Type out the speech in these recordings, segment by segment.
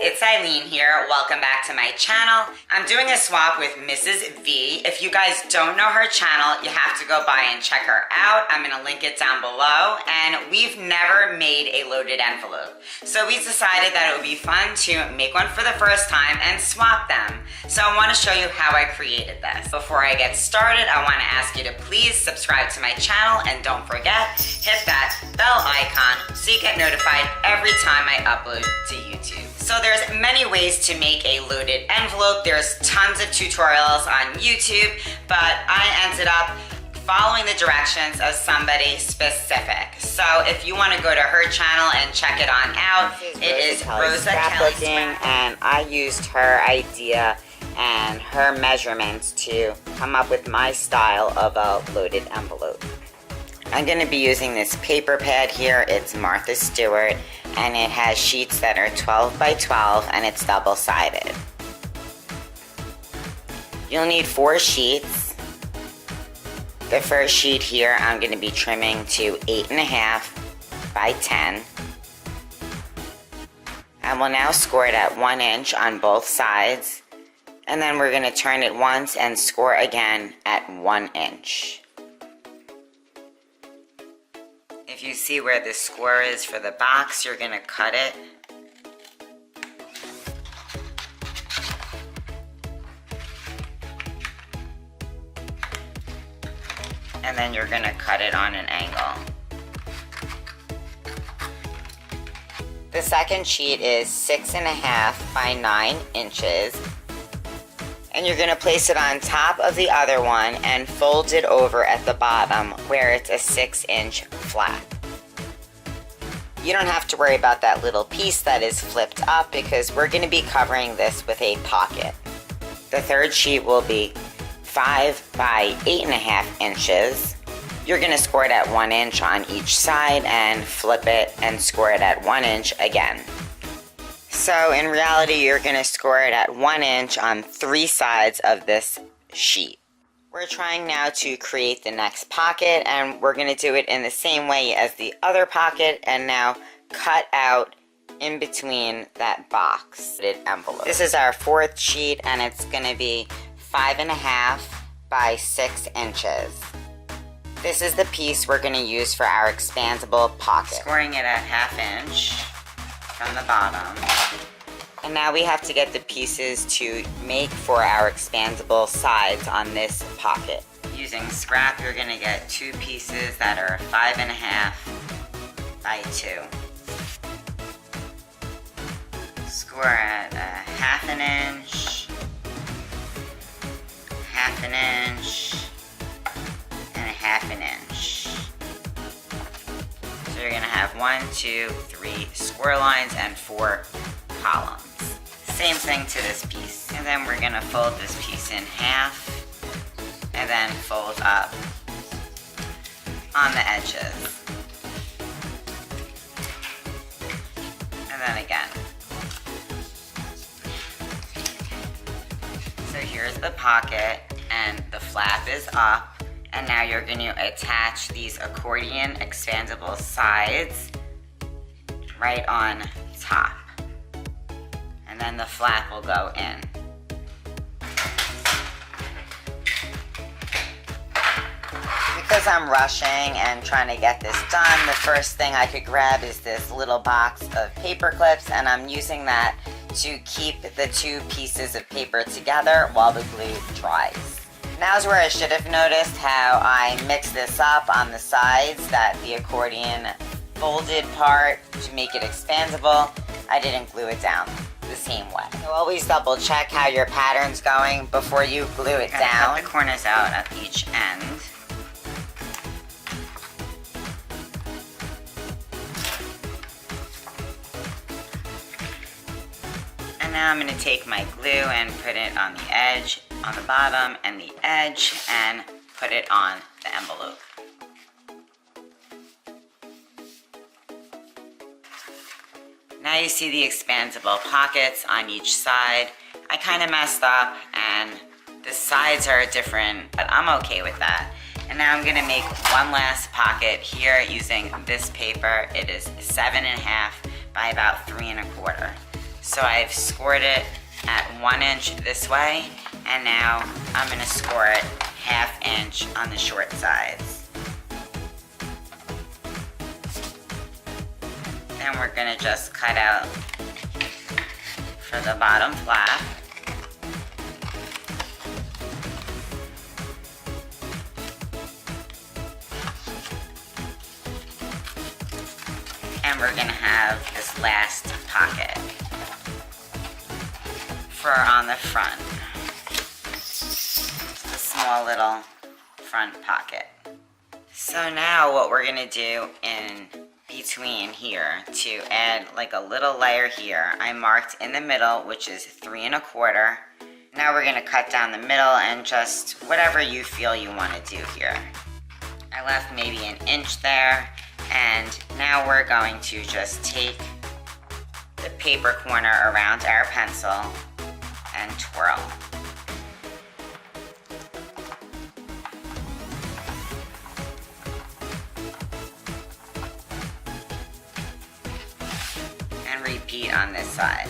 it's Ilene here. Welcome back to my channel. I'm doing a swap with Mrs. V. If you guys don't know her channel, you have to go by and check her out. I'm gonna link it down below. And we've never made a loaded envelope. So we decided that it would be fun to make one for the first time and swap them. So I wanna show you how I created this. Before I get started, I wanna ask you to please subscribe to my channel and don't forget, hit that bell icon so you get notified every time I upload to YouTube. So there's many ways to make a loaded envelope. There's tons of tutorials on YouTube, but I ended up following the directions of somebody specific. So if you want to go to her channel and check it on out, it is Rosa Kelly's Scrapbooking, and I used her idea and her measurements to come up with my style of a loaded envelope. I'm going to be using this paper pad here. It's Martha Stewart, and it has sheets that are 12 by 12 and it's double-sided. You'll need 4 sheets. The first sheet here I'm going to be trimming to 8.5 by 10. I will now score it at 1 inch on both sides, and then we're going to turn it once and score again at 1 inch. If you see where the score is for the box, you're going to cut it. And then you're going to cut it on an angle. The second sheet is 6.5 by 9 inches. And you're going to place it on top of the other one and fold it over at the bottom where it's a 6-inch flap. You don't have to worry about that little piece that is flipped up because we're going to be covering this with a pocket. The third sheet will be 5 by 8.5 inches. You're going to score it at 1 inch on each side and flip it and score it at 1 inch again. So in reality, you're going to score it at 1 inch on 3 sides of this sheet. We're trying now to create the next pocket, and we're going to do it in the same way as the other pocket and now cut out in between that box envelope. This is our 4th sheet, and it's going to be 5.5 by 6 inches. This is the piece we're going to use for our expandable pocket. Scoring it at 1/2 inch from the bottom. And now we have to get the pieces to make for our expandable sides on this pocket. Using scrap, you're going to get 2 pieces that are 5.5 by 2. Score at 1/2 inch, 1/2 inch, and 1/2 inch. So you're going to have 1, 2, 3 score lines and 4 columns. Same thing to this piece. And then we're going to fold this piece in half and then fold up on the edges. And then again. So here's the pocket and the flap is up. And now you're going to attach these accordion expandable sides right on top. And then the flap will go in. Because I'm rushing and trying to get this done, the first thing I could grab is this little box of paper clips, and I'm using that to keep the 2 pieces of paper together while the glue dries. Now's where I should have noticed how I mixed this up on the sides, that the accordion folded part to make it expandable. I didn't glue it down the same way. So always double check how your pattern's going before you glue it down. Cut the corners out at each end. And now I'm going to take my glue and put it on the edge, on the bottom and the edge, and put it on the envelope. Now you see the expandable pockets on each side. I kind of messed up and the sides are different, but I'm okay with that. And now I'm going to make one last pocket here using this paper. It is 7.5 by about 3 1/4. So I've scored it at 1 inch this way, and now I'm gonna score it 1/2 inch on the short sides. Then we're gonna just cut out for the bottom flap. And we're gonna have this last pocket for on the front. Just a small little front pocket. So now what we're gonna do in between here to add like a little layer here, I marked in the middle, which is 3 1/4. Now we're gonna cut down the middle and just whatever you feel you wanna do here. I left maybe 1 inch there. And now we're going to just take the paper corner around our pencil and twirl. And repeat on this side.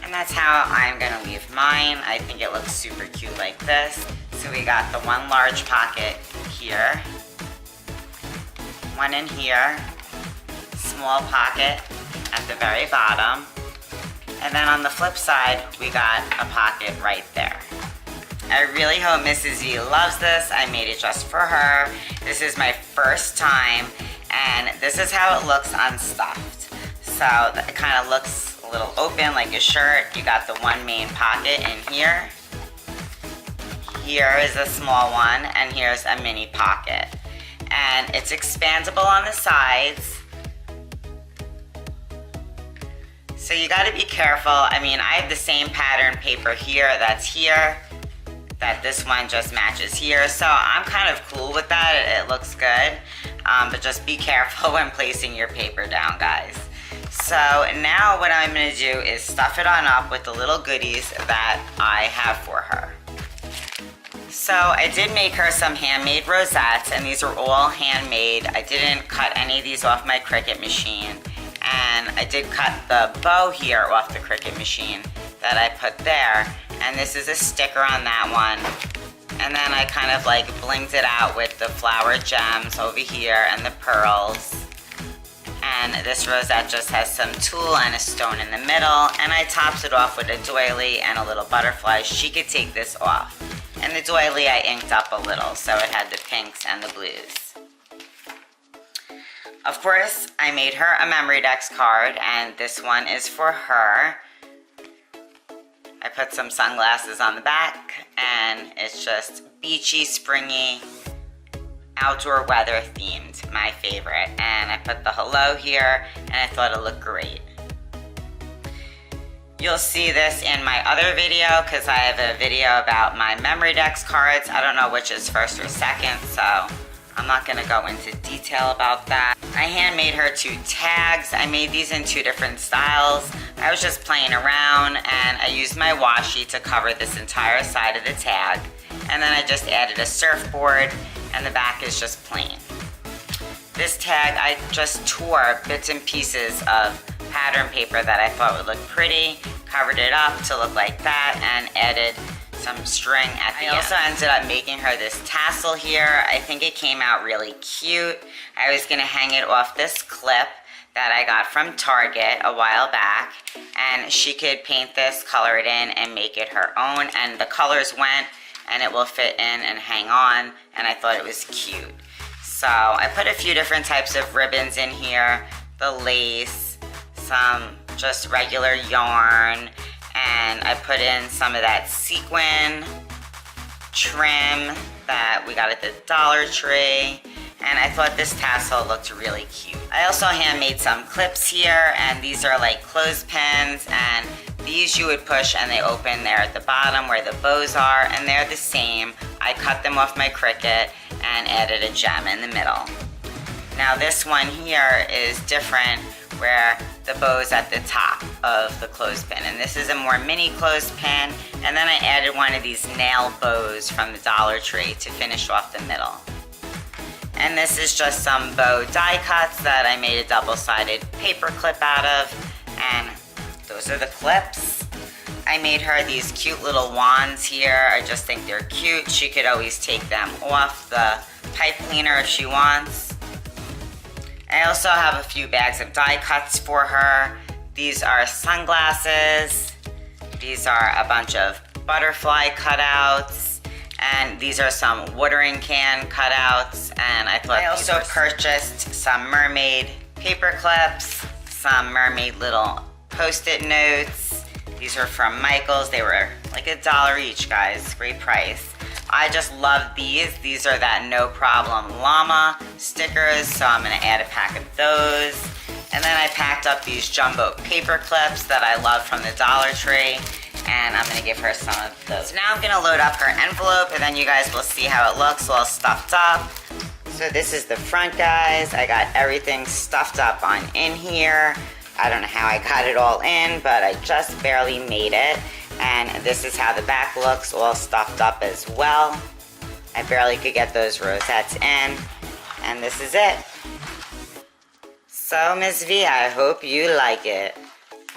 And that's how I'm gonna leave mine. I think it looks super cute like this. So we got the one large pocket here. One in here, small pocket at the very bottom, and then on the flip side, we got a pocket right there. I really hope Mrs. Z loves this. I made it just for her. This is my first time, and this is how it looks unstuffed. So it kind of looks a little open like a shirt. You got the one main pocket in here. Here is a small one, and here's a mini pocket. And it's expandable on the sides. So you gotta be careful. I mean, I have the same pattern paper here that's here, that this one just matches here. So I'm kind of cool with that, it looks good. But just be careful when placing your paper down, guys. So now what I'm gonna do is stuff it on up with the little goodies that I have for her. So I did make her some handmade rosettes, and these are all handmade. I didn't cut any of these off my Cricut machine. And I did cut the bow here off the Cricut machine that I put there. And this is a sticker on that one. And then I kind of like blinged it out with the flower gems over here and the pearls. And this rosette just has some tulle and a stone in the middle. And I topped it off with a doily and a little butterfly. She could take this off. And the doily I inked up a little, so it had the pinks and the blues. Of course, I made her a memory dex card, and this one is for her. I put some sunglasses on the back, and it's just beachy, springy, outdoor weather themed, my favorite. And I put the hello here, and I thought it looked great. You'll see this in my other video because I have a video about my memory dex cards. I don't know which is first or second, so I'm not gonna go into detail about that. I handmade her 2 tags. I made these in 2 different styles. I was just playing around, and I used my washi to cover this entire side of the tag. And then I just added a surfboard, and the back is just plain. This tag, I just tore bits and pieces of pattern paper that I thought would look pretty, covered it up to look like that, and added some string at the end. I also ended up making her this tassel here. I think it came out really cute. I was gonna hang it off this clip that I got from Target a while back, and she could paint this, color it in, and make it her own, and the colors went, and it will fit in and hang on, and I thought it was cute. So I put a few different types of ribbons in here, the lace, some just regular yarn, and I put in some of that sequin trim that we got at the Dollar Tree, and I thought this tassel looked really cute. I also handmade some clips here, and these are like clothespins, and these you would push and they open there at the bottom where the bows are, and they're the same. I cut them off my Cricut and added a gem in the middle. Now this one here is different, where the bow's at the top of the clothespin, and this is a more mini clothespin, and then I added one of these nail bows from the Dollar Tree to finish off the middle. And this is just some bow die cuts that I made a double-sided paper clip out of. And those are the clips. I made her these cute little wands here. I just think they're cute. She could always take them off the pipe cleaner if she wants. I also have a few bags of die cuts for her. These are sunglasses. These are a bunch of butterfly cutouts. And these are some watering can cutouts. And I also purchased some mermaid paper clips, some mermaid little Post-it notes. These are from Michael's. They were like $1 each, guys. Great price. I just love these. These are that No Problem Llama stickers, so I'm gonna add a pack of those. And then I packed up these jumbo paper clips that I love from the Dollar Tree, and I'm gonna give her some of those. So now I'm gonna load up her envelope, and then you guys will see how it looks all stuffed up. So this is the front, guys. I got everything stuffed up on in here. I don't know how I got it all in, but I just barely made it. And this is how the back looks, all stuffed up as well. I barely could get those rosettes in. And this is it. So, Miss V, I hope you like it.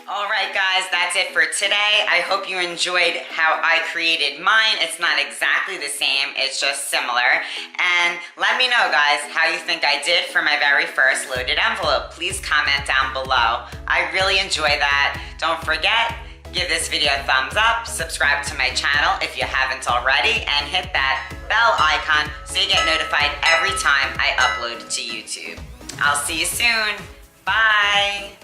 Alright guys, that's it for today. I hope you enjoyed how I created mine. It's not exactly the same, it's just similar. And let me know, guys, how you think I did for my very first loaded envelope. Please comment down below. I really enjoy that. Don't forget, give this video a thumbs up, subscribe to my channel if you haven't already, and hit that bell icon so you get notified every time I upload to YouTube. I'll see you soon. Bye.